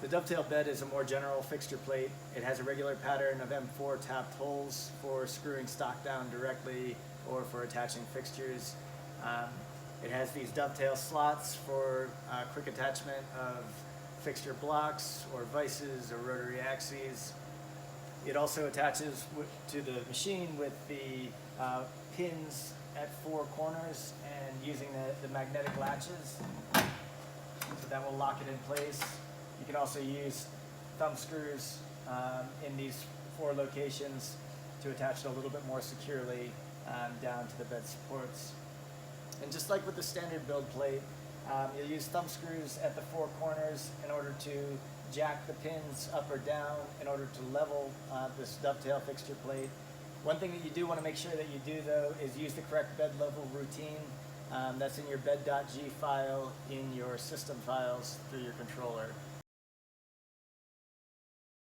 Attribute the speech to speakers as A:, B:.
A: The Dovetail Bed is a more general fixture plate. It has a regular pattern of M4 tapped holes for screwing stock down directly or for attaching fixtures. It has these dovetail slots for quick attachment of fixture blocks or vices or rotary axes. It also attaches to the machine with the pins at 4 corners and using the magnetic latches, so that will lock it in place. You can also use thumb screws in these 4 locations to attach it a little bit more securely down to the bed supports. And just like with the standard build plate, you'll use thumb screws at the 4 corners in order to jack the pins up or down in order to level this dovetail fixture plate. One thing that you do want to make sure that you do, though, is use the correct bed level routine. That's in your bed.g file in your system files through your controller.